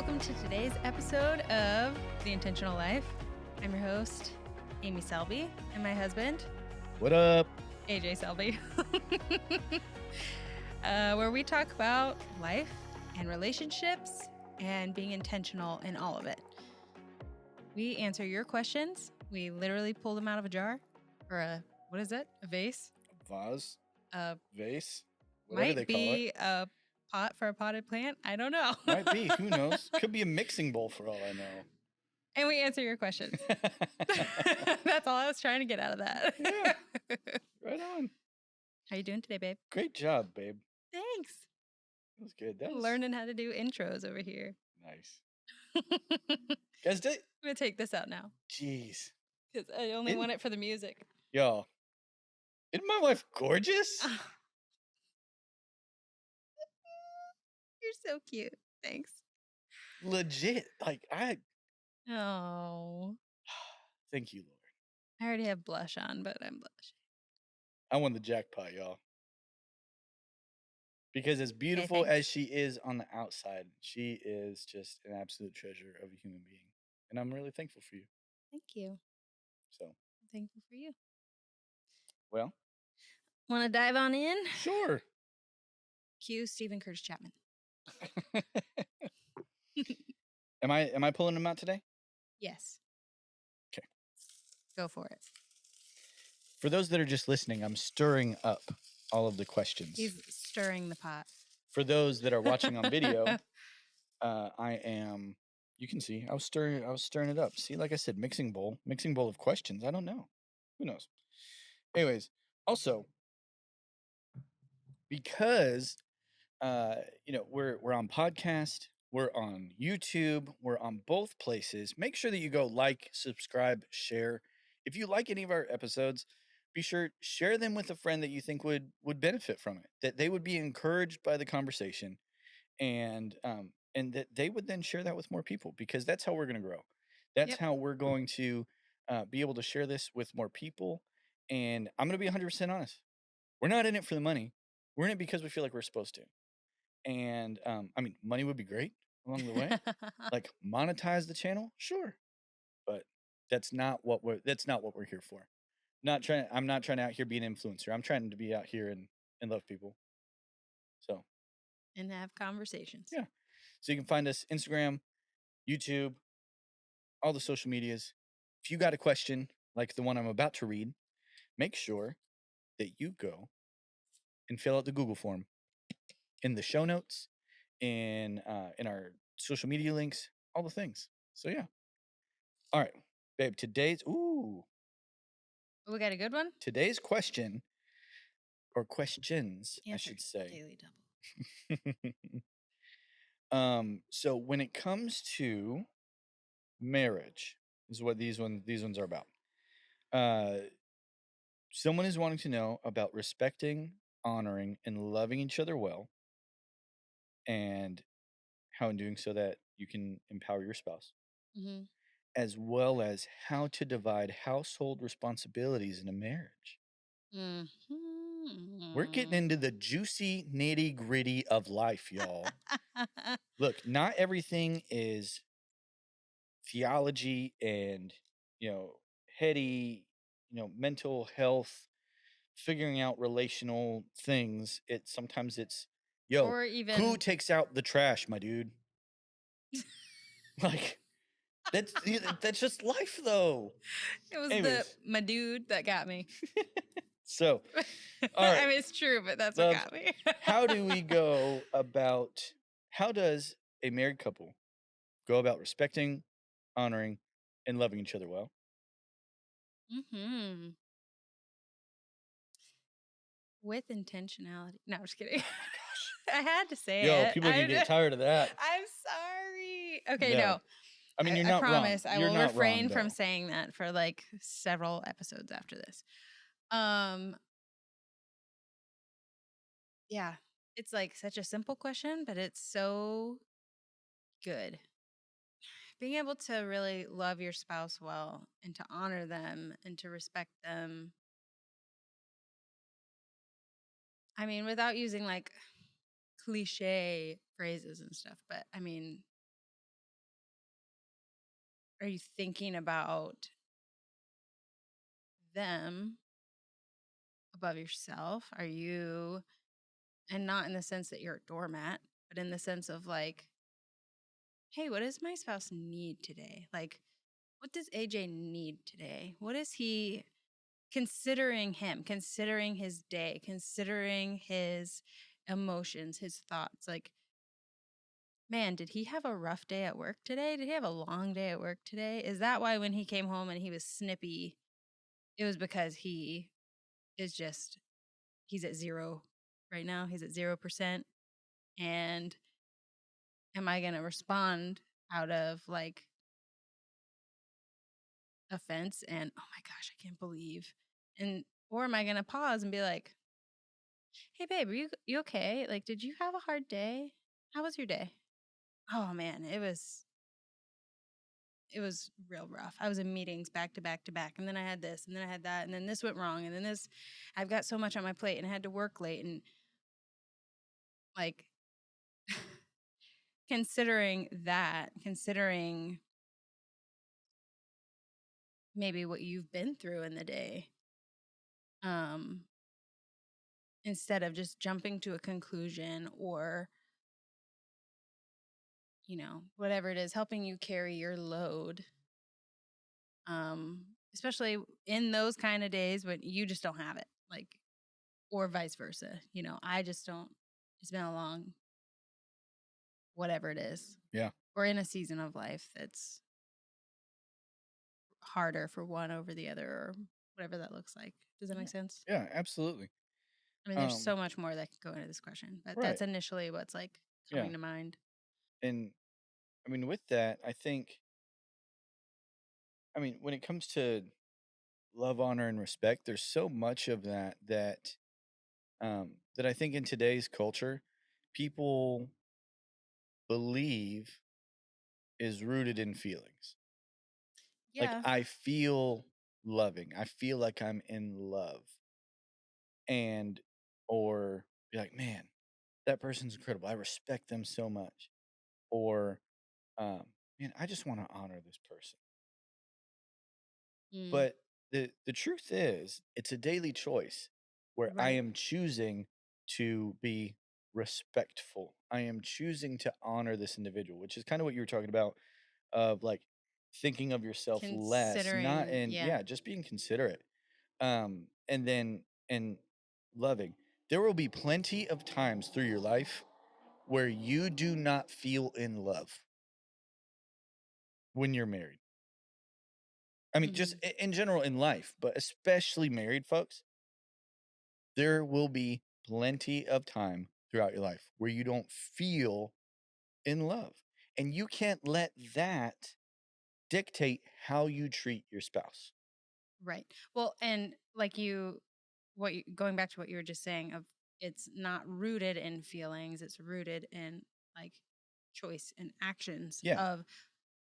welcome to today's episode of The Intentional Life. I'm your host, Amy Selby, and my husband, What up? AJ Selby, where we talk about life and relationships and being intentional in all of it. We answer your questions. We literally pull them out of a jar or a vase? Vase? Vase? Whatever Might they call be it. a pot for a potted plant. I don't know. Might be. Who knows? Could be a mixing bowl for all I know. And we answer your questions. That's all I was trying to get out of that. Yeah. Right on. How you doing today, babe? Great job, babe. Thanks. That was good. That was Learning how to do intros over here. nice. Guys, I'm going to take this out now. jeez. Because I only want it for the music. Y'all, isn't my wife gorgeous? You're so cute. Thanks. Legit. Oh. Thank you, Lord. I already have blush on, but I'm blushing. I won the jackpot, y'all. Because as beautiful as she is on the outside, she is just an absolute treasure of a human being. And I'm really thankful for you. Thank you. So, I'm thankful for you. well, Want to dive on in? sure. Cue Stephen Curtis Chapman. Am I pulling them out today? Yes. Okay. Go for it. For those that are just listening, I'm stirring up all of the questions. He's stirring the pot. For those that are watching on video, I am. You can see I was stirring it up. See, like I said, mixing bowl of questions. I don't know. Who knows? Anyways, also because we're on podcast, we're on YouTube, we're on both places. Make sure that you go like, subscribe, share. If you like any of our episodes, be sure share them with a friend that you think would benefit from it, that they would be encouraged by the conversation, and that they would then share that with more people, because that's how we're going to grow. That's how we're going to be able to share this with more people. And I'm going to be 100% honest. We're not in it for the money. We're in it because we feel like we're supposed to. And money would be great along the way. Like monetize the channel, sure, but that's not what we're here for. I'm not trying to out here be an influencer. I'm trying to be out here and love people. So, and have conversations. Yeah. So you can find us Instagram, YouTube, all the social medias. If you got a question like the one I'm about to read, make sure that you go and fill out the Google form in the show notes, in our social media links, all the things. So yeah. All right, babe. We got a good one. Today's question, or questions, Answer I should say. Daily double. So when it comes to marriage, is what these ones are about. Someone is wanting to know about respecting, honoring, and loving each other well, and how in doing so that you can empower your spouse, as well as how to divide household responsibilities in a marriage. We're getting into the juicy nitty gritty of life, y'all. Look, not everything is theology and, heady, mental health, figuring out relational things. Sometimes it's, or even who takes out the trash, my dude? Like, that's just life, though. It was my dude that got me. So, all right. I mean, it's true, but that's what got me. How does a married couple go about respecting, honoring, and loving each other well? With intentionality. No, I'm just kidding. Oh my gosh. I had to say it. People can get tired of that. I'm sorry. Okay, no. I mean, you're not wrong. I promise I will refrain from saying that for like several episodes after this. Yeah, it's like such a simple question, but it's so good. Being able to really love your spouse well and to honor them and to respect them. I mean, without using like cliche phrases and stuff, but I mean, are you thinking about them above yourself? Are you, and not in the sense that you're a doormat, but in the sense of like, hey, what does my spouse need today? Like, what does AJ need today? What is he considering him, considering his day, considering his emotions, his thoughts? Like, man, did he have a rough day at work today? Did he have a long day at work today? Is that why when he came home and he was snippy, it was because he is just, he's at zero right now? He's at 0%. And am I going to respond out of like offense and, oh my gosh, I can't believe, and, or am I going to pause and be like, hey babe, you okay? Like, did you have a hard day? How was your day? Oh man, it was real rough. I was in meetings back to back to back, and then I had this, and then I had that, and then this went wrong, and then this, I've got so much on my plate, and I had to work late, and like, considering maybe what you've been through in the day, um, instead of just jumping to a conclusion or, whatever it is, helping you carry your load, especially in those kind of days when you just don't have it, like, or vice versa. I just don't, it's been a long, whatever it is, Yeah. or in a season of life that's harder for one over the other, or whatever that looks like. Does that Yeah. make sense? Yeah, absolutely. I mean, there's so much more that could go into this question, but Right. that's initially what's like Yeah. coming to mind. And I mean, with that, when it comes to love, honor, and respect, there's so much of that I think in today's culture, people believe is rooted in feelings. Like, Yeah. I feel loving. I feel like I'm in love. And, or be like, man, that person's incredible. I respect them so much. Or, um, man, I just want to honor this person. Mm, But the truth is, it's a daily choice where I right. am choosing to be respectful. I am choosing to honor this individual, which is kind of what you were talking about of like thinking of yourself less, not Considering, and yeah. yeah, just being considerate. And then and loving. There will be plenty of times through your life where you do not feel in love when you're married. I mean, just Hmm. in general in life, but especially married folks, there will be plenty of time throughout your life where you don't feel in love. And you can't let that dictate how you treat your spouse. Right. Well, and like going back to what you were just saying of, it's not rooted in feelings, it's rooted in like choice and actions Yeah. of,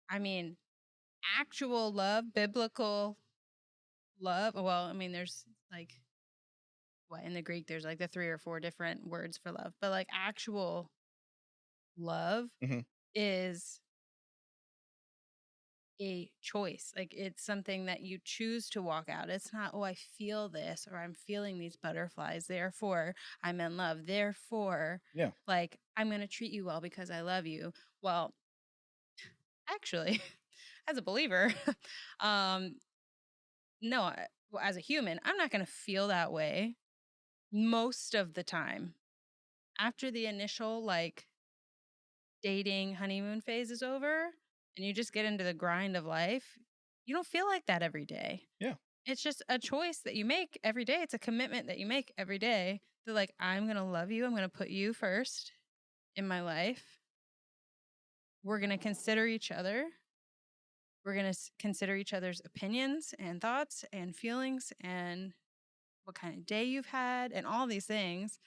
I mean, actual love, biblical love. Well, I mean, there's like, what, in the Greek, there's like the 3 or 4 different words for love, but like actual love Hmm. is a choice. Like, it's something that you choose to walk out. It's not, oh, I feel this or I'm feeling these butterflies. Therefore, I'm in love. Therefore, Yeah. like, I'm going to treat you well because I love you. Well, actually, as a believer, um, no, well, as a human, I'm not going to feel that way most of the time. After the initial like dating honeymoon phase is over and you just get into the grind of life, you don't feel like that every day. Yeah. It's just a choice that you make every day. It's a commitment that you make every day. That like, I'm going to love you. I'm going to put you first in my life. We're going to consider each other. We're going to consider each other's opinions and thoughts and feelings and what kind of day you've had and all these things,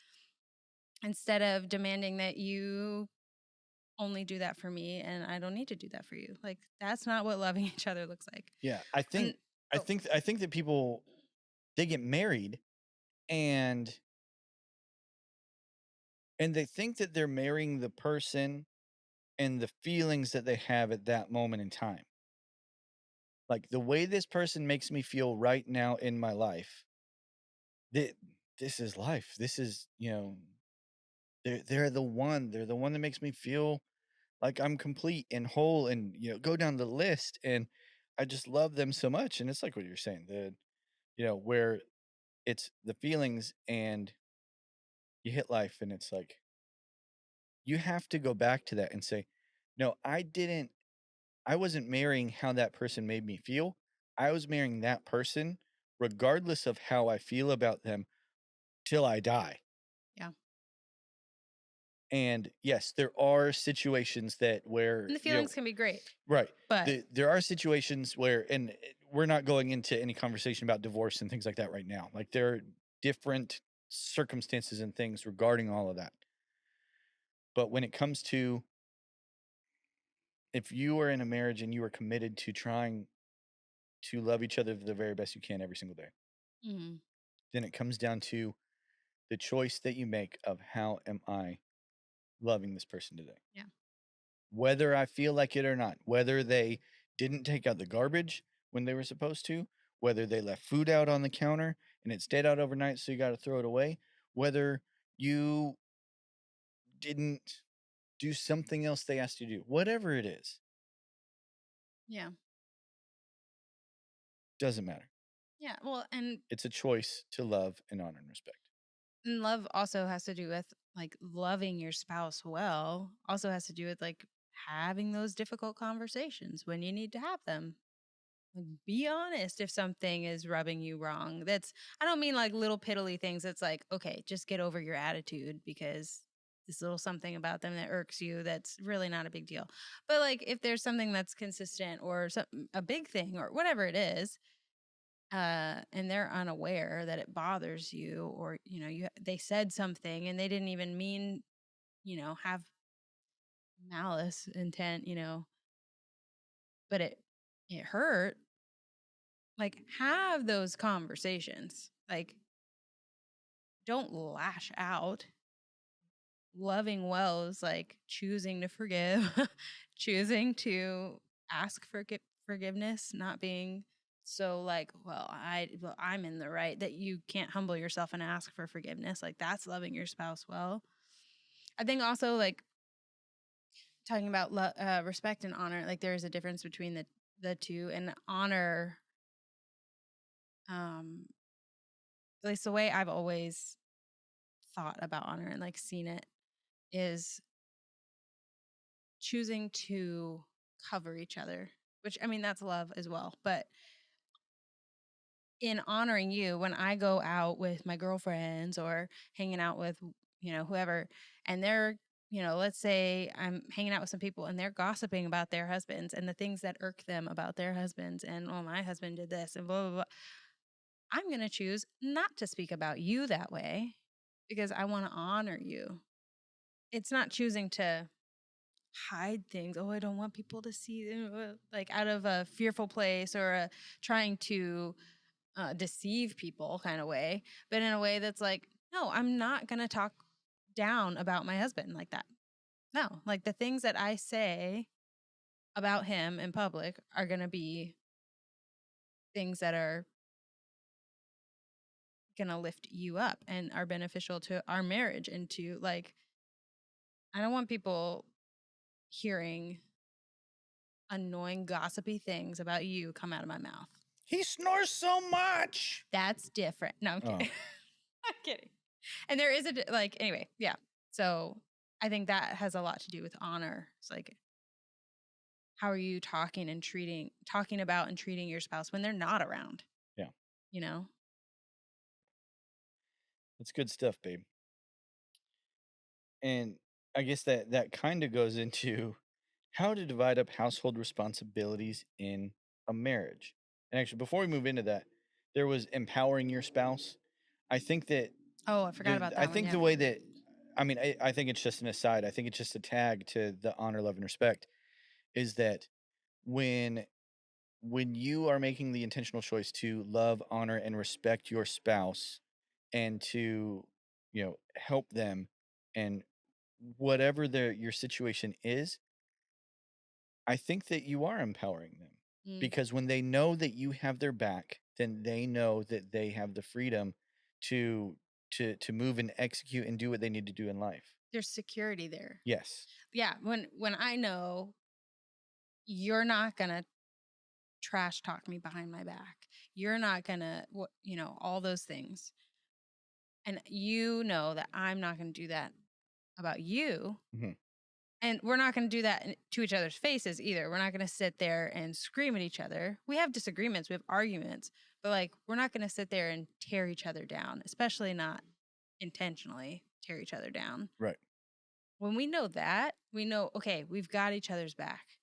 instead of demanding that you only do that for me and I don't need to do that for you. Like, that's not what loving each other looks like. Yeah. I And think I oh, think I think that people they get married and they think that they're marrying the person and the feelings that they have at that moment in time. Like the way this person makes me feel right now in my life, th- this is life. This is, they're the one that makes me feel like I'm complete and whole and, go down the list. And I just love them so much. And it's like what you're saying, where it's the feelings and you hit life and it's like, you have to go back to that and say, no, I wasn't marrying how that person made me feel. I was marrying that person regardless of how I feel about them till I die. Yeah. And yes, there are situations that where, And the feelings can be great, right. but There are situations where, and we're not going into any conversation about divorce and things like that right now. Like there are different circumstances and things regarding all of that. But when it comes to if you are in a marriage and you are committed to trying to love each other the very best you can every single day, mhm, then it comes down to the choice that you make of how am I loving this person today? yeah. Whether I feel like it or not, whether they didn't take out the garbage when they were supposed to, whether they left food out on the counter and it stayed out overnight, so you got to throw it away, whether you didn't do something else they asked you to do, whatever it is, Yeah. doesn't matter. Yeah. Well, and It's a choice to love and honor and respect. love also has to do with like loving your spouse well, also has to do with like having those difficult conversations when you need to have them. Like, be honest if something is rubbing you wrong. I don't mean like little piddly things. It's like, okay, just get over your attitude because this little something about them that irks you, that's really not a big deal. But like if there's something that's consistent or a big thing or whatever it is, and they're unaware that it bothers you, or they said something and they didn't even mean, have malice intent, but it hurt. Like, have those conversations. Like, don't lash out. Loving well is like choosing to forgive, choosing to ask for forgiveness, not being so like, well, I'm in the right, that you can't humble yourself and ask for forgiveness. Like, that's loving your spouse well. I think also like talking about respect and honor. Like, there is a difference between the two, and honor. Um, at least the way I've always thought about honor and like seen it is choosing to cover each other, which I mean, that's love as well. But in honoring you, when I go out with my girlfriends or hanging out with, whoever, and they're, let's say I'm hanging out with some people and they're gossiping about their husbands and the things that irk them about their husbands. And, oh, my husband did this and blah, blah, blah. I'm going to choose not to speak about you that way because I want to honor you. It's not choosing to hide things. Oh, I don't want people to see, like out of a fearful place or trying to deceive people kind of way, but in a way that's like, no, I'm not going to talk down about my husband like that. No, like the things that I say about him in public are going to be things that are going to lift you up and are beneficial to our marriage and to like, I don't want people hearing annoying, gossipy things about you come out of my mouth. He snores so much. That's different. No, I'm Oh. kidding. I'm kidding. And there is like, anyway, yeah. So I think that has a lot to do with honor. It's like, how are you talking about and treating your spouse when they're not around? Yeah. You know? That's good stuff, babe. And I guess that kind of goes into how to divide up household responsibilities in a marriage. And actually, before we move into that, there was empowering your spouse. I think that Oh, I forgot about I that one. think Yeah. the way that I think it's just an aside. I think it's just a tag to the honor, love, and respect is that when when you are making the intentional choice to love, honor, and respect your spouse and to, help them and whatever your situation is, I think that you are empowering them. Mm. because when they know that you have their back, then they know that they have the freedom to move and execute and do what they need to do in life. There's security there. Yes. Yeah, when I know you're not gonna trash talk me behind my back, you're not gonna, all those things, and you know that I'm not gonna do that about you, Mhm. and we're not gonna do that to each other's faces either. We're not gonna sit there and scream at each other. We have disagreements, we have arguments, but like we're not gonna sit there and tear each other down, especially not intentionally tear each other down. Right. When we know that, we know, okay, we've got each other's back.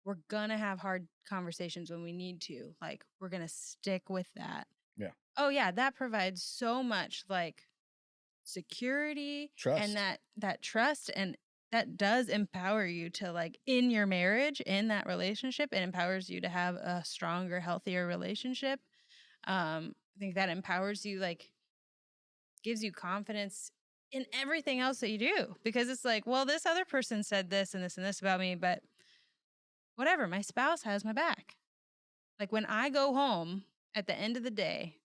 We're gonna have hard conversations when we need to. Like, we're gonna stick with that. Yeah. Oh yeah, that provides so much like security and Trust. that trust, and that does empower you to, like, in your marriage, in that relationship, it empowers you to have a stronger, healthier relationship. I think that empowers you, like, gives you confidence in everything else that you do, because it's like, well, this other person said this and this about me, but whatever, my spouse has my back. Like, when I go home at the end of the day,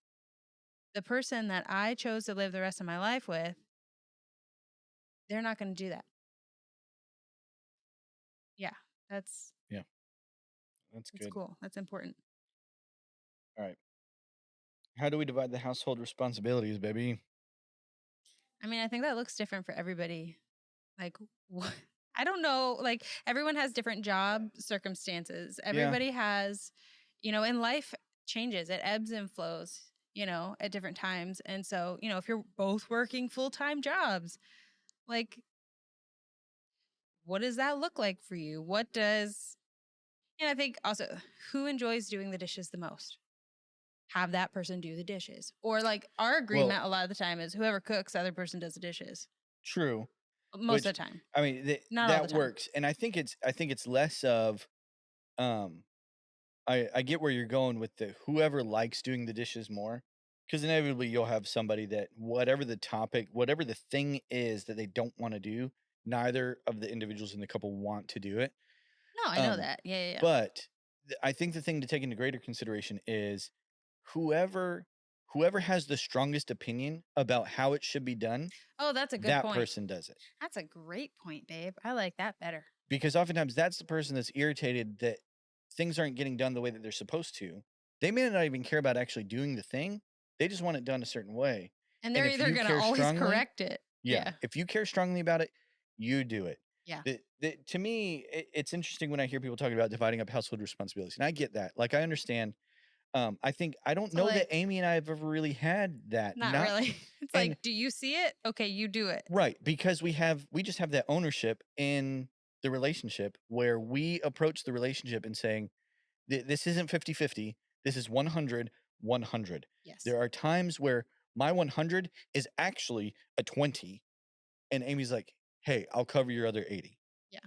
the person that I chose to live the rest of my life with, they're not going to do that. Yeah, that's Yeah. That's good. cool. That's important. All right. How do we divide the household responsibilities, baby? I mean, I think that looks different for everybody. Like, I don't know. Like, everyone has different job circumstances. Yeah. Everybody has, and life changes. It ebbs and flows, at different times. And so, if you're both working full-time jobs, like, what does that look like for you? And I think also, who enjoys doing the dishes the most? Have that person do the dishes. Or, like, our agreement a lot of the time is whoever cooks, the other person does the dishes. True. Most of the time. I mean, Not all the that time. works, and I think it's less of, um, I get where you're going with the whoever likes doing the dishes more, because inevitably you'll have somebody that whatever the topic, whatever the thing is that they don't want to do, neither of the individuals in the couple want to do it. No, I know that. Yeah, yeah, yeah. But I think the thing to take into greater consideration is whoever has the strongest opinion about how it should be done, Oh, that's a good that point. person does it. That's a great point, babe. I like that better. Because oftentimes that's the person that's irritated that things aren't getting done the way that they're supposed to. They may not even care about actually doing the thing. They just want it done a certain way. And they're if either you going to care always strongly- correct it. Yeah. If you care strongly about it, you do it. Yeah. To me, it's interesting when I hear people talking about dividing up household responsibilities. And I get that. Like, I understand. I don't know that Amy and I have ever really had that. Not really. It's and- like, do you see it? Okay, you do it. Right, because we just have that ownership in the relationship where we approach the relationship and saying, this isn't 50-50, this is 100-100. Yes. There are times where my 100 is actually a 20, and Amy's like, hey, I'll cover your other 80. Yeah.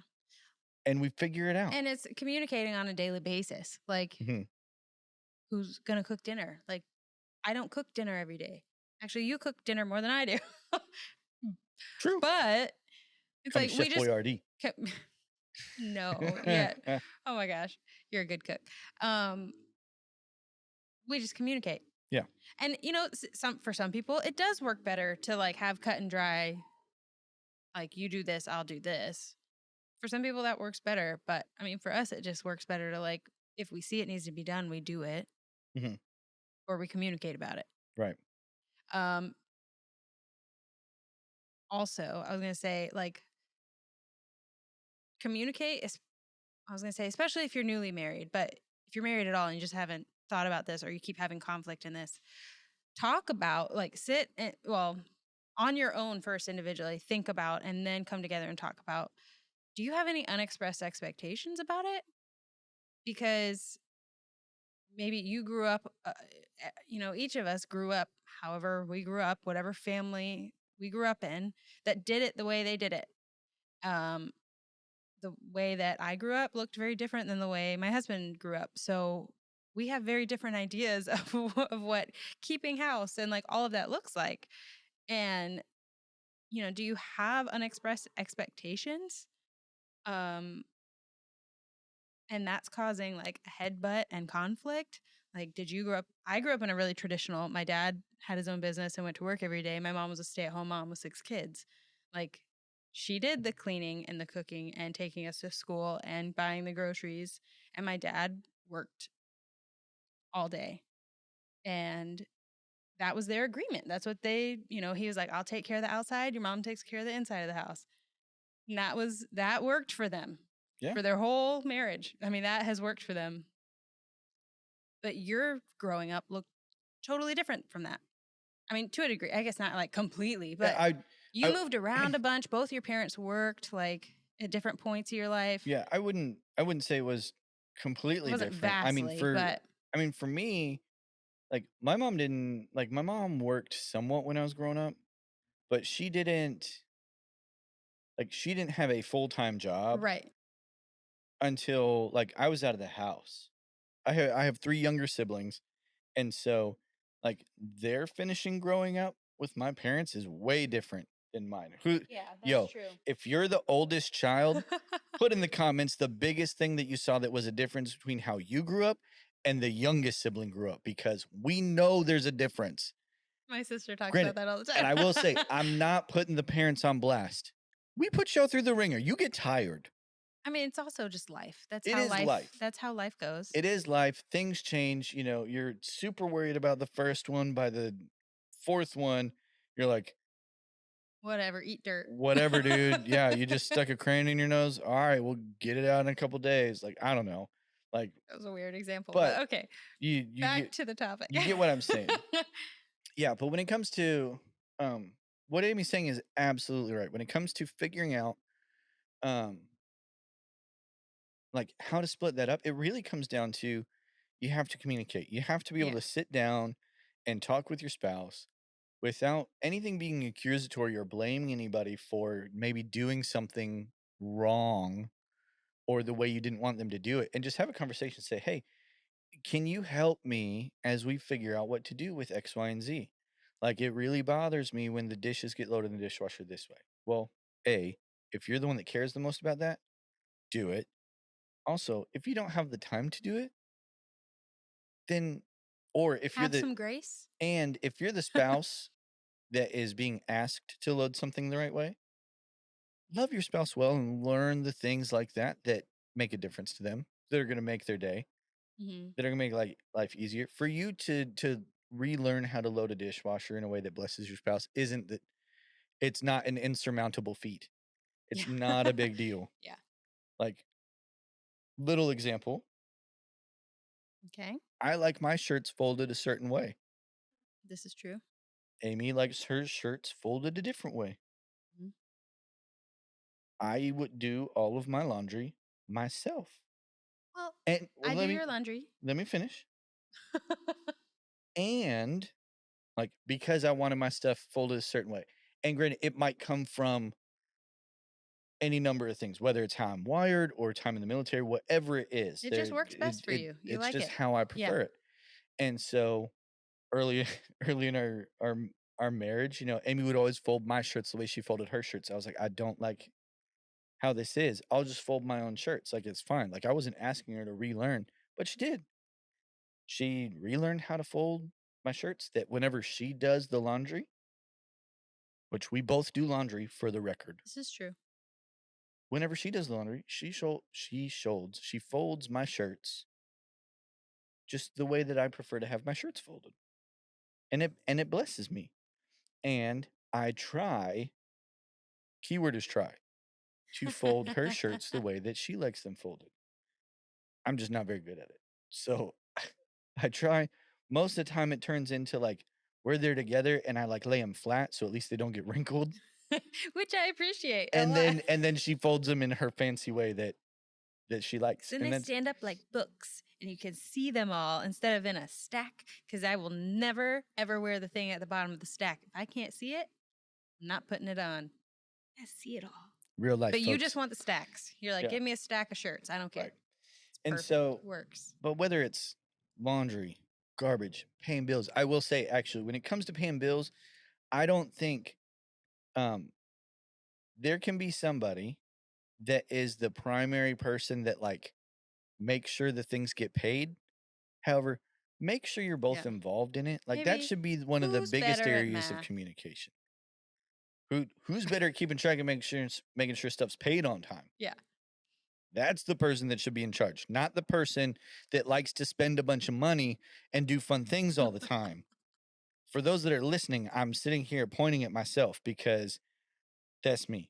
And we figure it out. And it's communicating on a daily basis. Like, Mhm. who's going to cook dinner? Like, I don't cook dinner every day. Actually, you cook dinner more than I do. True. But it's Call me like we Chef just Boyardee. no, yeah. Oh my gosh, you're a good cook. We just communicate. Yeah. And for some people, it does work better to like have cut and dry. Like, you do this, I'll do this. For some people, that works better. But I mean, for us, it just works better to, like, if we see it needs to be done, we do it, Mhm. or we communicate about it. Right. Also, I was gonna say, like, communicate. I was gonna say, especially if you're newly married, but if you're married at all and you just haven't thought about this, or you keep having conflict in this, talk about, like, sit and, well, on your own first individually, think about, and then come together and talk about, do you have any unexpressed expectations about it? Because maybe you grew up, each of us grew up, however we grew up, whatever family we grew up in, that did it the way they did it. The way that I grew up looked very different than the way my husband grew up. So we have very different ideas of what keeping house and, like, all of that looks like. And, do you have unexpressed expectations? And and that's causing like a headbutt and conflict. Like, did you grow up? I grew up in a really traditional. My dad had his own business and went to work every day. My mom was a stay-at-home mom with 6 kids. Like, she did the cleaning and the cooking and taking us to school and buying the groceries. And my dad worked all day. And that was their agreement. That's what they, he was like, I'll take care of the outside. Your mom takes care of the inside of the house. And that worked for them Yeah. for their whole marriage. I mean, that has worked for them. But your growing up looked totally different from that. I mean, to a degree, I guess not like completely, but you moved around a bunch. Both your parents worked like at different points of your life. Yeah, I wouldn't say it was completely different. Vastly, for me, like my mom worked somewhat when I was growing up, but she didn't have a full-time job right. until like I was out of the house. I have 3 younger siblings, and so like their finishing growing up with my parents is way different than mine. True. If you're the oldest child, put in the comments the biggest thing that you saw that was a difference between how you grew up and the youngest sibling grew up, because we know there's a difference. My sister talks about that all the time. And I will say, I'm not putting the parents on blast. We put y'all through the ringer. You get tired. I mean, it's also just life. That's how life goes. It is life. Things change. You're super worried about the first one. By the 4th one, you're like, whatever, eat dirt. Whatever, dude. Yeah, you just stuck a crayon in your nose. All right, we'll get it out in a couple days. Like, I don't know. Like, that was a weird example, but okay. You Back to the topic. You get what I'm saying. Yeah, but when it comes to what Amy's saying is absolutely right. When it comes to figuring out like how to split that up, it really comes down to you have to communicate. You have to be able to sit down and talk with your spouse without anything being accusatory or blaming anybody for maybe doing something wrong or the way you didn't want them to do it, and just have a conversation. Say, hey, can you help me as we figure out what to do with X, Y, and Z? Like, it really bothers me when the dishes get loaded in the dishwasher this way. Well, if you're the one that cares the most about that, do it. Also, if you don't have the time to do it, then, or if have some grace. And if you're the spouse that is being asked to load something the right way, love your spouse well and learn the things like that make a difference to them, that are going to make their day, that are going to make life easier. For you to relearn how to load a dishwasher in a way that blesses your spouse it's not an insurmountable feat. It's not a big deal. Yeah. Like, little example. Okay. I like my shirts folded a certain way. This is true. Amy likes her shirts folded a different way. I would do all of my laundry myself. Well, I do your laundry. Let me finish. And like, because I wanted my stuff folded a certain way. And granted, it might come from any number of things, whether it's how I'm wired or time in the military, whatever it is. It just works best for you. You like it. It's just how I prefer it. And so early in our marriage, Amy would always fold my shirts the way she folded her shirts. I was like, I don't like how this is. I'll just fold my own shirts. Like, it's fine. Like, I wasn't asking her to relearn, but she did. She relearned how to fold my shirts, that whenever she does the laundry, which we both do laundry for the record. This is true. Whenever she does the laundry, she folds my shirts just the way that I prefer to have my shirts folded. And it blesses me. And I try, keyword is try, to fold her shirts the way that she likes them folded. I'm just not very good at it. So I try. Most of the time it turns into like we're there together and I like lay them flat so at least they don't get wrinkled. Which I appreciate. And then she folds them in her fancy way that she likes. Then they stand up like books and you can see them all instead of in a stack, because I will never ever wear the thing at the bottom of the stack. If I can't see it, I'm not putting it on. I see it all. Real life. But folks, you just want the stacks. You're like, give me a stack of shirts. I don't care. Right. And so it works. But whether it's laundry, garbage, paying bills, I will say, actually, when it comes to paying bills, I don't think there can be somebody that is the primary person that like make sure the things get paid. However, make sure you're both Yeah. involved in it. Like that Maybe should be one of the who's biggest better at areas of math? communication. Who's better at keeping track and making sure stuff's paid on time? Yeah. That's the person that should be in charge, not the person that likes to spend a bunch of money and do fun things all the time. For those that are listening, I'm sitting here pointing at myself because that's me.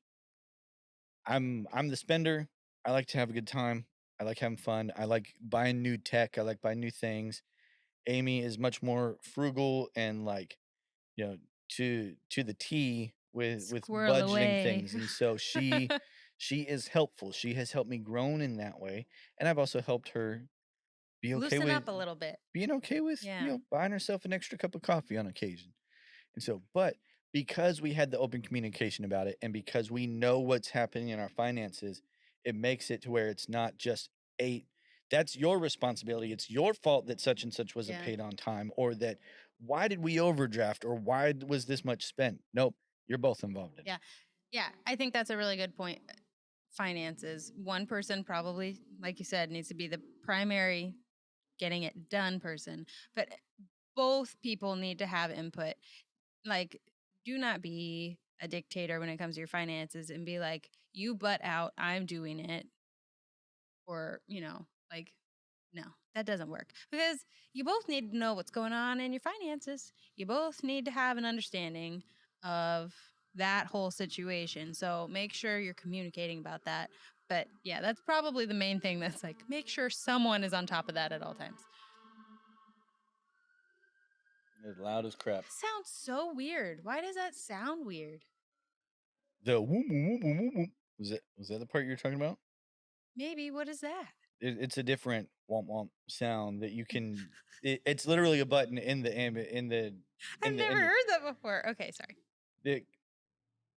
I'm the spender. I like to have a good time. I like having fun. I like buying new tech. I like buying new things. Amy is much more frugal and like, you know, to the T with Squirrel budgeting away. things. And so she is helpful. She has helped me grown in that way. And I've also helped her be okay Loosen with up a little bit. being okay with, Yeah. buying herself an extra cup of coffee on occasion. And so, but because we had the open communication about it and because we know what's happening in our finances, it makes it to where it's not just eight. That's your responsibility. It's your fault that such and such wasn't Yeah. paid on time, or that why did we overdraft, or why was this much spent? Nope, you're both involved in it. Yeah. Yeah. I think that's a really good point. Finances. One person probably, like you said, needs to be the primary getting it done person, but both people need to have input. Like, do not be a dictator when it comes to your finances and be like, you butt out, I'm doing it. Or, like, no, that doesn't work because you both need to know what's going on in your finances. You both need to have an understanding of that whole situation. So make sure you're communicating about that. But yeah, that's probably the main thing that's like, make sure someone is on top of that at all times. It's loud as crap. That sounds so weird. Why does that sound weird? The whoop, whoop, whoop, whoop, whoop. Was that the part you were talking about? Maybe. What is that? It's a different womp womp sound that you can. It's literally a button in the ambit I've never heard that before. Okay, sorry.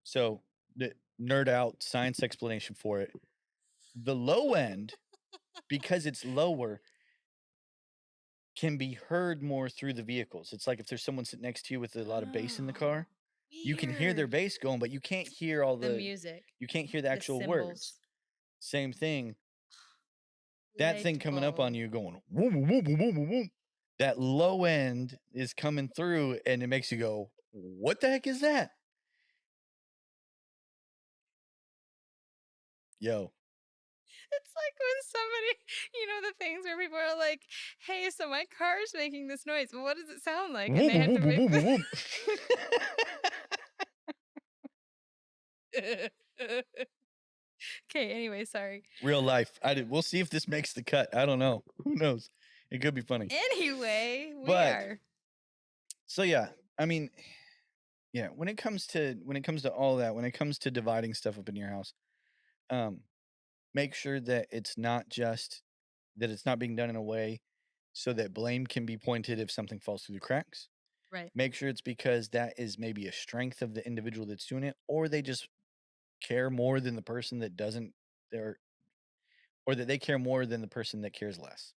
So the nerd out science explanation for it. The low end, because it's lower, can be heard more through the vehicles. It's like if there's someone sitting next to you with a lot of bass in the car, you can hear their Weird. bass going, but you can't hear all The the music, you can't hear the the actual words. symbols. Same thing. That thing Light coming up on bulb. you going whoop, whoop, whoop, whoop, whoop. That low end is coming through and it makes you go, what the heck is that? Yo. It's like when somebody, the things where people are like, hey, so my car's making this noise. Well, what does it sound like? And they have to make Okay, anyway, sorry. Real life. We'll see if this makes the cut. I don't know. Who knows? It could be funny. Anyway, we But- are. So yeah, I mean, yeah, when it comes to all that, when it comes to dividing stuff up in your house, make sure that it's not being done in a way so that blame can be pointed if something falls through the cracks. Right. Make sure it's because that is maybe a strength of the individual that's doing it, or they just care more than the person that doesn't or that they care more than the person that cares less.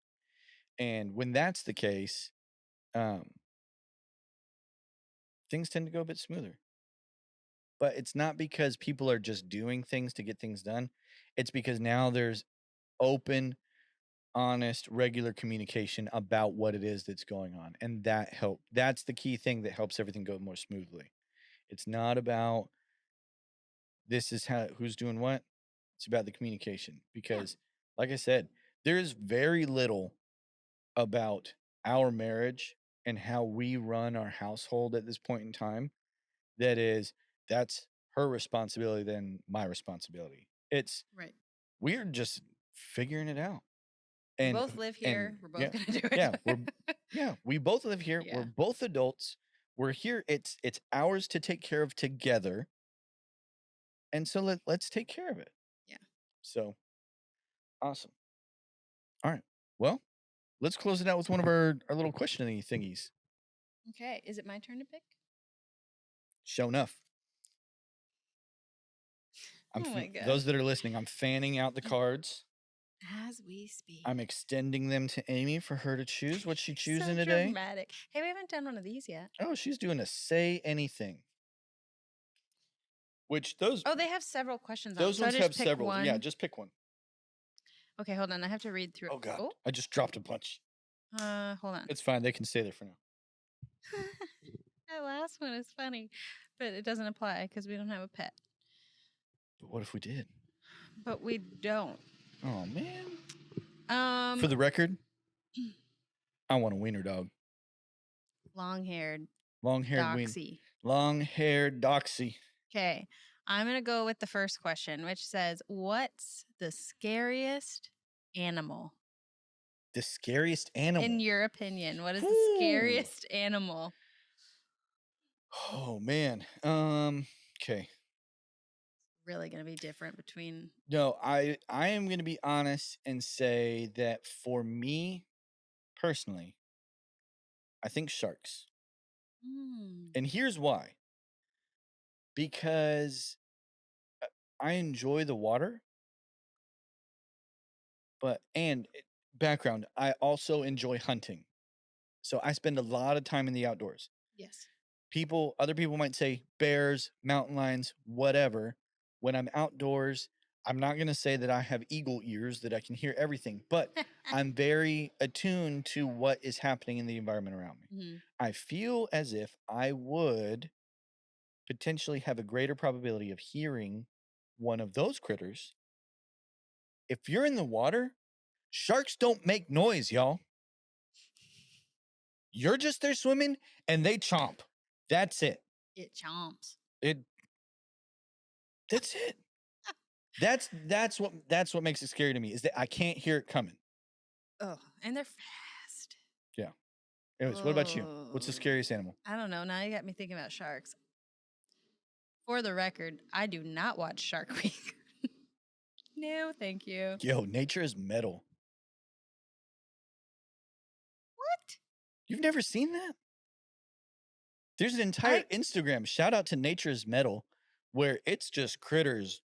And when that's the case, things tend to go a bit smoother. But it's not because people are just doing things to get things done. It's because now there's open, honest, regular communication about what it is that's going on. And that's the key thing that helps everything go more smoothly. It's not about this is who's doing what. It's about the communication. Because like I said, there is very little about our marriage and how we run our household at this point in time that's her responsibility than my responsibility. It's Right. we're just figuring it out. We both live here. We're both gonna do it. We both live here. Yeah. We're both adults. We're here. It's ours to take care of together. And so let's take care of it. Yeah. So awesome. All right. Well, let's close it out with one of our little questioning thingies. Okay. Is it my turn to pick? Show enough. Oh my God. Those that are listening, I'm fanning out the cards. As we speak. I'm extending them to Amy for her to choose what she's choosing so today. Dramatic. Hey, we haven't done one of these yet. Oh, she's doing a say anything. Which those Oh, they have several questions. those on, ones so I just have several. one. Yeah, just pick one. Okay, hold on. I have to read through. Oh God, I just dropped a bunch. Hold on. It's fine. They can stay there for now. That last one is funny, but it doesn't apply because we don't have a pet. But what if we did? But we don't. Oh man. For the record, I want a wiener dog. Long-haired Long-haired doxy. Long-haired doxy. Okay, I'm gonna go with the first question, which says, "What's the scariest animal?" The scariest animal. In your opinion, what is the scariest animal? Oh man. Okay. Really gonna be different between. No, I am gonna be honest and say that for me personally, I think sharks. And here's why. Because I enjoy the water, background, I also enjoy hunting. So I spend a lot of time in the outdoors. Yes. Other people might say bears, mountain lions, whatever. When I'm outdoors, I'm not going to say that I have eagle ears that I can hear everything, but I'm very attuned to what is happening in the environment around me. Mhm. I feel as if I would potentially have a greater probability of hearing one of those critters. If you're in the water, sharks don't make noise, y'all. You're just there swimming and they chomp. That's it. It chomps. That's it. That's what makes it scary to me, is that I can't hear it coming. Oh, and they're fast. Yeah. Anyways, what about you? What's the scariest animal? I don't know. Now you got me thinking about sharks. For the record, I do not watch Shark Week. No, thank you. Yo, nature is metal. What? You've never seen that? There's an entire Instagram shout out to Nature is Metal where it's just critters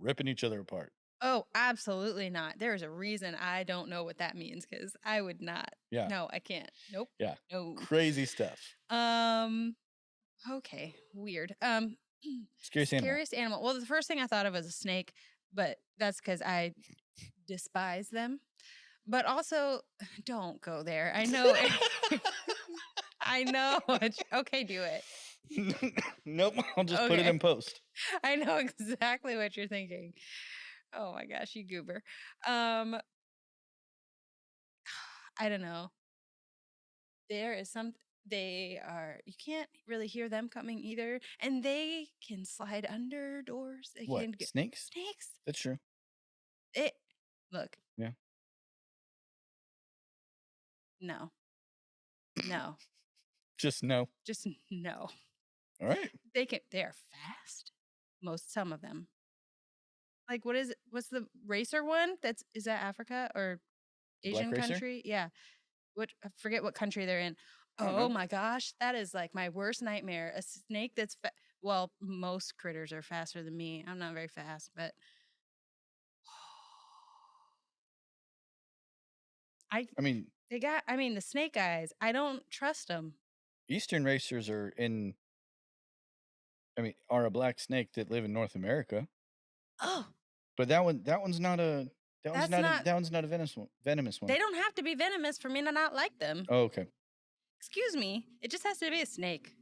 ripping each other apart. Oh, absolutely not. There's a reason I don't know what that means because I would not. Yeah. No, I can't. Nope. Yeah. No. Crazy stuff. Okay. Weird. Scariest animal. Well, the first thing I thought of was a snake, but that's because I despise them. But also, don't go there. I know. I know. Okay, do it. Nope. I'll just put it in post. I know exactly what you're thinking. Oh my gosh, you goober. I don't know. There is you can't really hear them coming either. And they can slide under doors. They What? can get Snakes? snakes. That's true. Look. Yeah. No. No. Just no. Just no. All right. They are fast. Some of them. Like what is it? What's the racer one? Is that Africa or Asian country? Yeah. I forget what country they're in. Oh my gosh, that is like my worst nightmare. A snake that's well, most critters are faster than me. I'm not very fast, but the snake eyes. I don't trust them. Eastern racers are a black snake that live in North America. Oh. But that one's not a venomous one. They don't have to be venomous for me to not like them. Oh, okay. Excuse me. It just has to be a snake.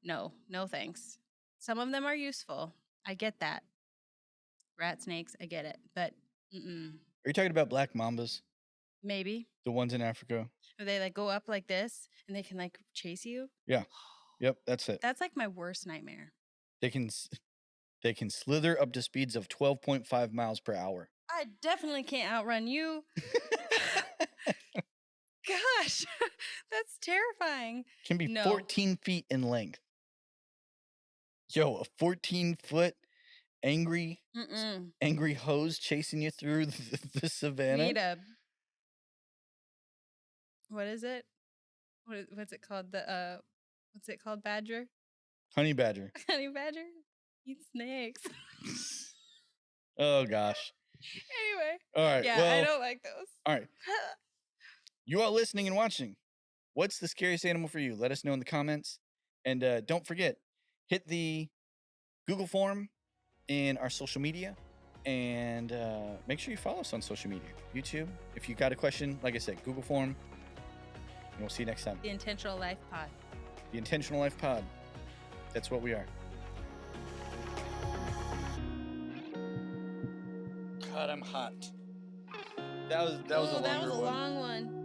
No thanks. Some of them are useful. I get that. Rat snakes, I get it. But Are you talking about black mambas? Maybe. The ones in Africa? Or they like go up like this and they can like chase you? Yeah. Yep, that's it. That's like my worst nightmare. They can slither up to speeds of 12.5 miles per hour. I definitely can't outrun you. Gosh, that's terrifying. Can be 14 feet in length. Yo, a 14-foot angry hose chasing you through the savannah. What is it? What's it called? What's it called? Badger? Honey badger. Honey badger? Eat snakes. Oh gosh. Anyway. All right. Yeah, well, I don't like those. All right. You all listening and watching, what's the scariest animal for you? Let us know in the comments. And don't forget, hit the Google form in our social media And make sure you follow us on social media. YouTube. If you got a question, like I said, Google form. And we'll see you next time. The Intentional Life Pod. The Intentional Life Pod. That's what we are. God, I'm hot. That was a longer That was a one. long one.